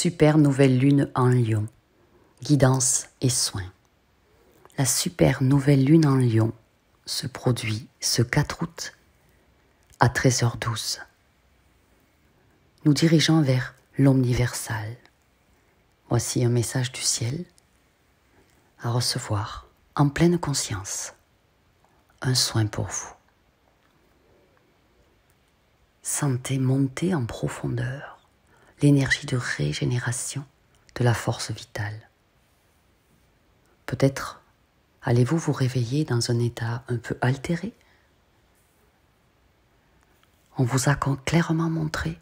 Super nouvelle lune en Lion, guidance et soins. La super nouvelle lune en Lion se produit ce 4 août à 13h12. Nous dirigeons vers l'omniversal. Voici un message du ciel à recevoir en pleine conscience. Un soin pour vous. Sentez monter en profondeur l'énergie de régénération de la force vitale. Peut-être allez-vous vous réveiller dans un état un peu altéré. On vous a clairement montré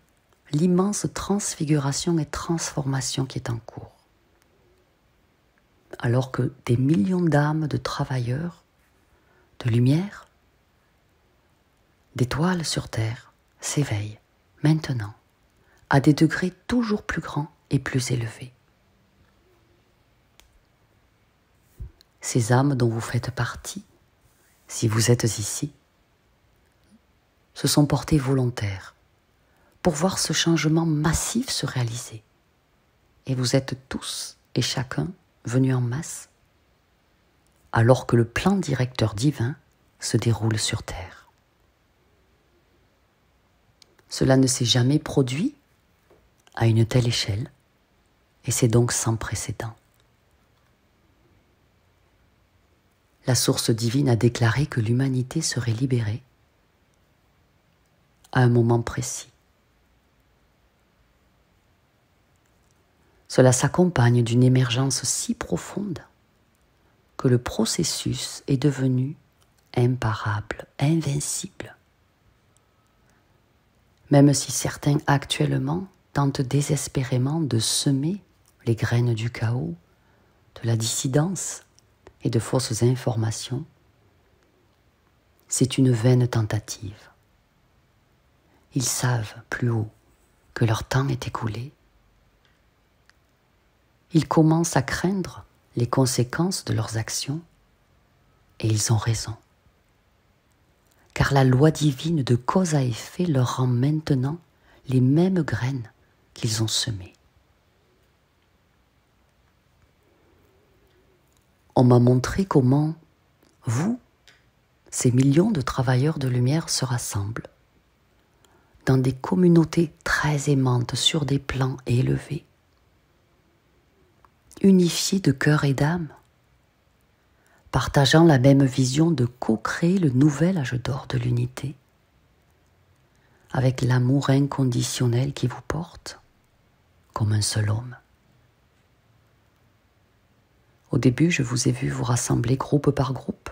l'immense transfiguration et transformation qui est en cours. Alors que des millions d'âmes de travailleurs, de lumière, d'étoiles sur Terre s'éveillent maintenant à des degrés toujours plus grands et plus élevés. Ces âmes dont vous faites partie, si vous êtes ici, se sont portées volontaires pour voir ce changement massif se réaliser. Et vous êtes tous et chacun venus en masse, alors que le plan directeur divin se déroule sur Terre. Cela ne s'est jamais produit à une telle échelle, et c'est donc sans précédent. La source divine a déclaré que l'humanité serait libérée à un moment précis. Cela s'accompagne d'une émergence si profonde que le processus est devenu imparable, invincible. Même si certains actuellement tentent désespérément de semer les graines du chaos, de la dissidence et de fausses informations, c'est une vaine tentative. Ils savent plus haut que leur temps est écoulé. Ils commencent à craindre les conséquences de leurs actions et ils ont raison. Car la loi divine de cause à effet leur rend maintenant les mêmes graines qu'ils ont semées. On m'a montré comment vous, ces millions de travailleurs de lumière se rassemblent dans des communautés très aimantes sur des plans élevés, unifiés de cœur et d'âme, partageant la même vision de co-créer le nouvel âge d'or de l'unité, avec l'amour inconditionnel qui vous porte, comme un seul homme. Au début, je vous ai vu vous rassembler groupe par groupe.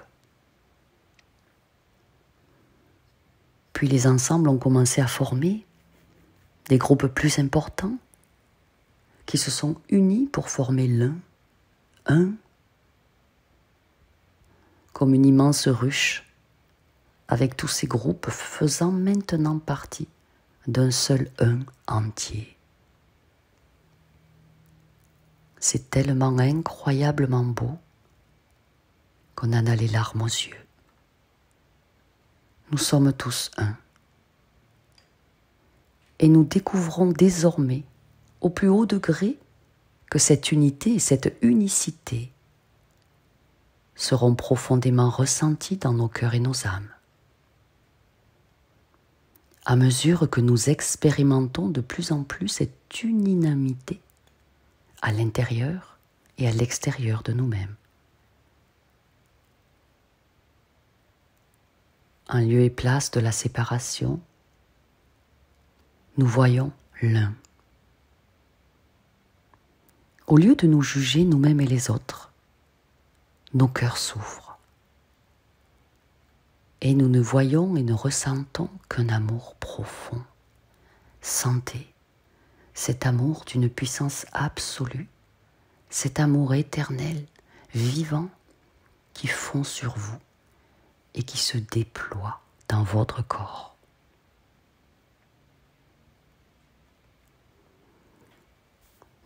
Puis les ensembles ont commencé à former des groupes plus importants qui se sont unis pour former un, comme une immense ruche, avec tous ces groupes faisant maintenant partie d'un seul un entier. C'est tellement incroyablement beau qu'on en a les larmes aux yeux. Nous sommes tous un. Et nous découvrons désormais, au plus haut degré, que cette unité et cette unicité seront profondément ressenties dans nos cœurs et nos âmes. À mesure que nous expérimentons de plus en plus cette unanimité à l'intérieur et à l'extérieur de nous-mêmes. En lieu et place de la séparation, nous voyons l'un. Au lieu de nous juger nous-mêmes et les autres, nos cœurs s'ouvrent. Et nous ne voyons et ne ressentons qu'un amour profond. Sentez cet amour d'une puissance absolue, cet amour éternel, vivant, qui fond sur vous et qui se déploie dans votre corps.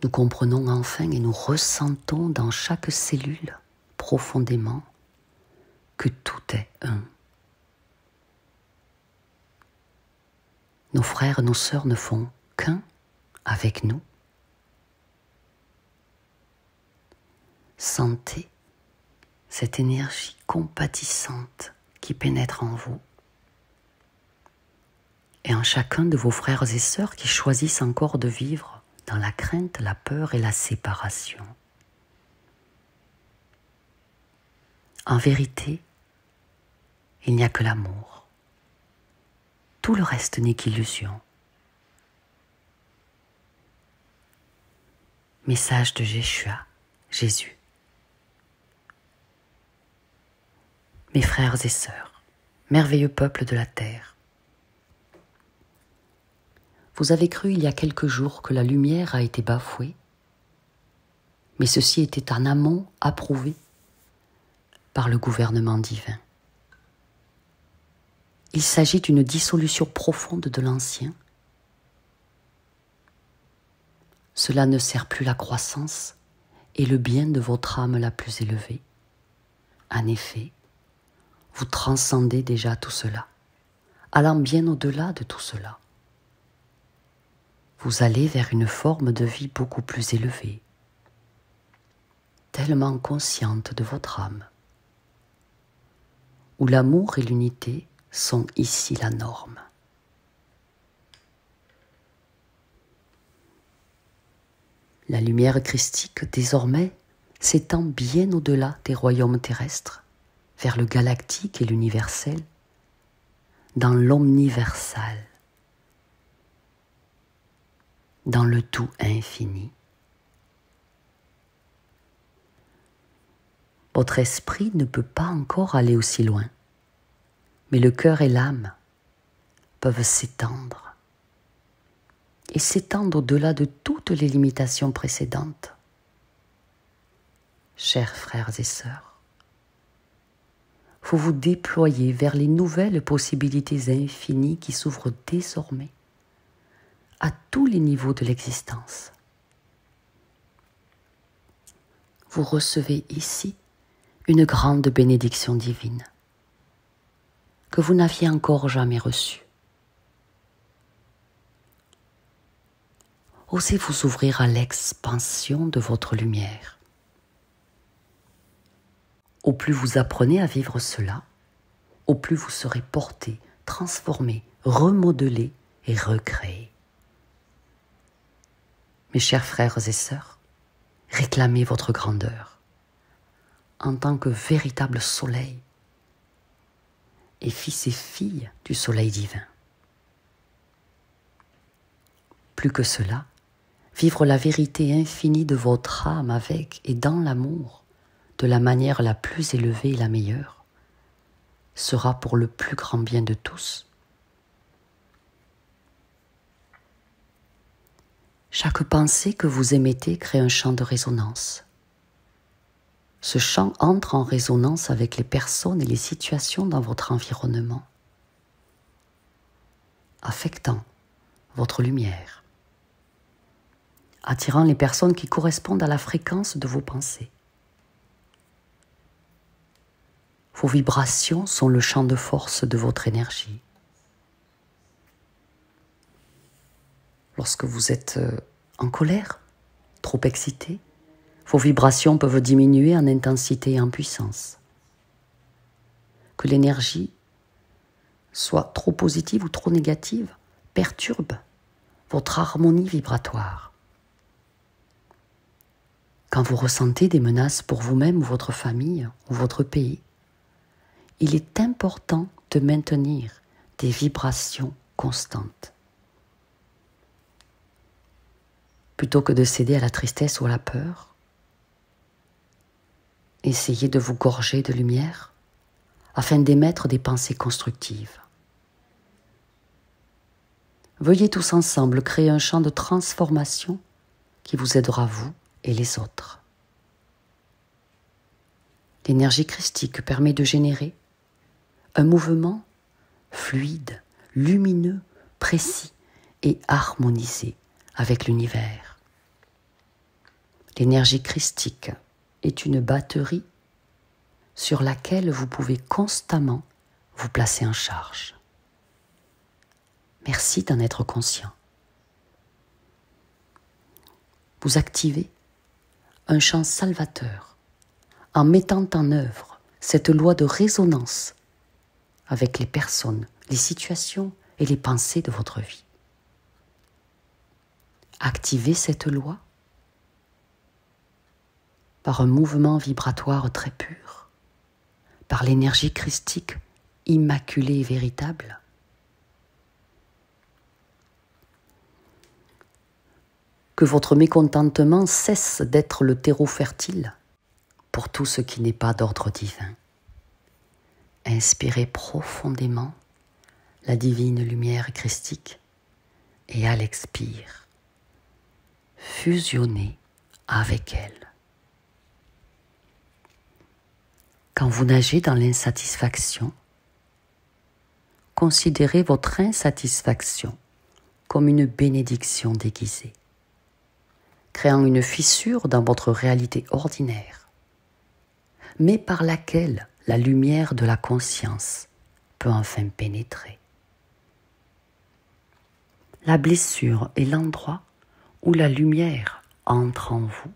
Nous comprenons enfin et nous ressentons dans chaque cellule profondément que tout est un. Nos frères, nos sœurs ne font qu'un avec nous. Sentez cette énergie compatissante qui pénètre en vous et en chacun de vos frères et sœurs qui choisissent encore de vivre dans la crainte, la peur et la séparation. En vérité, il n'y a que l'amour. Tout le reste n'est qu'illusion. Message de Yeshua, Jésus. Mes frères et sœurs, merveilleux peuple de la terre, vous avez cru il y a quelques jours que la lumière a été bafouée, mais ceci était en amont approuvé par le gouvernement divin. Il s'agit d'une dissolution profonde de l'ancien. Cela ne sert plus la croissance et le bien de votre âme la plus élevée. En effet, vous transcendez déjà tout cela, allant bien au-delà de tout cela. Vous allez vers une forme de vie beaucoup plus élevée, tellement consciente de votre âme, où l'amour et l'unité sont ici la norme. La lumière christique, désormais, s'étend bien au-delà des royaumes terrestres, vers le galactique et l'universel, dans l'omniversal, dans le tout infini. Votre esprit ne peut pas encore aller aussi loin, mais le cœur et l'âme peuvent s'étendre et s'étendre au-delà de toutes les limitations précédentes. Chers frères et sœurs, vous vous déployez vers les nouvelles possibilités infinies qui s'ouvrent désormais à tous les niveaux de l'existence. Vous recevez ici une grande bénédiction divine que vous n'aviez encore jamais reçue. Osez vous ouvrir à l'expansion de votre lumière. Au plus vous apprenez à vivre cela, au plus vous serez porté, transformé, remodelé et recréé. Mes chers frères et sœurs, réclamez votre grandeur en tant que véritable soleil et fils et filles du soleil divin. Plus que cela, vivre la vérité infinie de votre âme avec et dans l'amour, de la manière la plus élevée et la meilleure, sera pour le plus grand bien de tous. Chaque pensée que vous émettez crée un champ de résonance. Ce champ entre en résonance avec les personnes et les situations dans votre environnement, affectant votre lumière, attirant les personnes qui correspondent à la fréquence de vos pensées. Vos vibrations sont le champ de force de votre énergie. Lorsque vous êtes en colère, trop excité, vos vibrations peuvent diminuer en intensité et en puissance. Que l'énergie soit trop positive ou trop négative perturbe votre harmonie vibratoire. Quand vous ressentez des menaces pour vous-même ou votre famille ou votre pays, il est important de maintenir des vibrations constantes. Plutôt que de céder à la tristesse ou à la peur, essayez de vous gorger de lumière afin d'émettre des pensées constructives. Veuillez tous ensemble créer un champ de transformation qui vous aidera vous et les autres. L'énergie christique permet de générer un mouvement fluide, lumineux, précis et harmonisé avec l'univers. L'énergie christique est une batterie sur laquelle vous pouvez constamment vous placer en charge. Merci d'en être conscient. Vous activez un champ salvateur en mettant en œuvre cette loi de résonance avec les personnes, les situations et les pensées de votre vie. Activez cette loi par un mouvement vibratoire très pur, par l'énergie christique immaculée et véritable. Que votre mécontentement cesse d'être le terreau fertile pour tout ce qui n'est pas d'ordre divin. Inspirez profondément la divine lumière christique et à l'expire, fusionnez avec elle. Quand vous nagez dans l'insatisfaction, considérez votre insatisfaction comme une bénédiction déguisée, créant une fissure dans votre réalité ordinaire, mais par laquelle la lumière de la conscience peut enfin pénétrer. La blessure est l'endroit où la lumière entre en vous.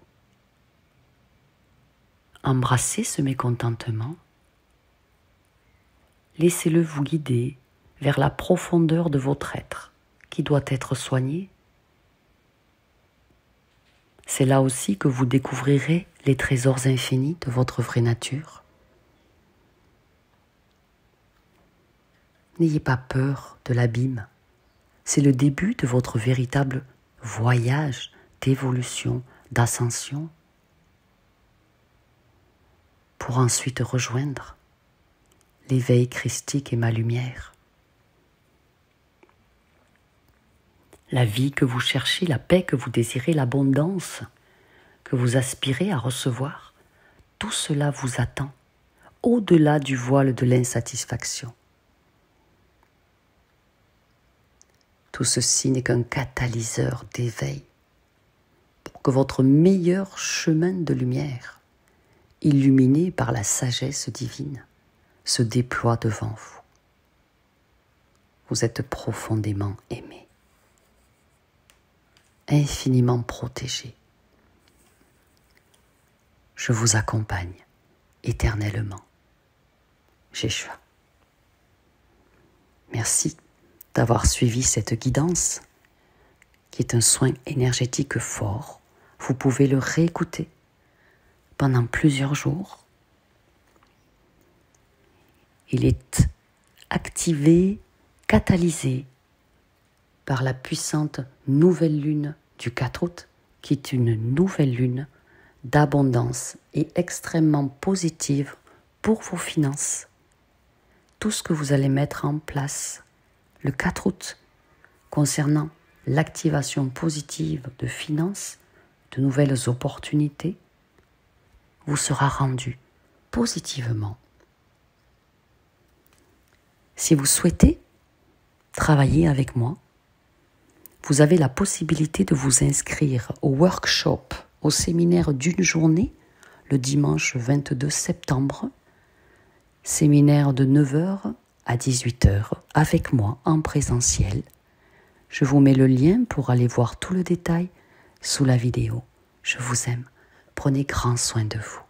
Embrassez ce mécontentement, laissez-le vous guider vers la profondeur de votre être qui doit être soigné. C'est là aussi que vous découvrirez les trésors infinis de votre vraie nature. N'ayez pas peur de l'abîme. C'est le début de votre véritable voyage d'évolution, d'ascension, pour ensuite rejoindre l'éveil christique et ma lumière. La vie que vous cherchez, la paix que vous désirez, l'abondance que vous aspirez à recevoir, tout cela vous attend au-delà du voile de l'insatisfaction. Tout ceci n'est qu'un catalyseur d'éveil pour que votre meilleur chemin de lumière, illuminé par la sagesse divine, se déploie devant vous. Vous êtes profondément aimé, infiniment protégé. Je vous accompagne éternellement. Jeshua. Merci d'avoir suivi cette guidance qui est un soin énergétique fort. Vous pouvez le réécouter pendant plusieurs jours. Il est activé, catalysé par la puissante nouvelle lune du 4 août, qui est une nouvelle lune d'abondance et extrêmement positive pour vos finances. Tout ce que vous allez mettre en place le 4 août concernant l'activation positive de finances, de nouvelles opportunités, vous sera rendu positivement. Si vous souhaitez travailler avec moi, vous avez la possibilité de vous inscrire au workshop, au séminaire d'une journée, le dimanche 22 septembre, séminaire de 9h à 18h, avec moi en présentiel. Je vous mets le lien pour aller voir tout le détail sous la vidéo. Je vous aime. Prenez grand soin de vous.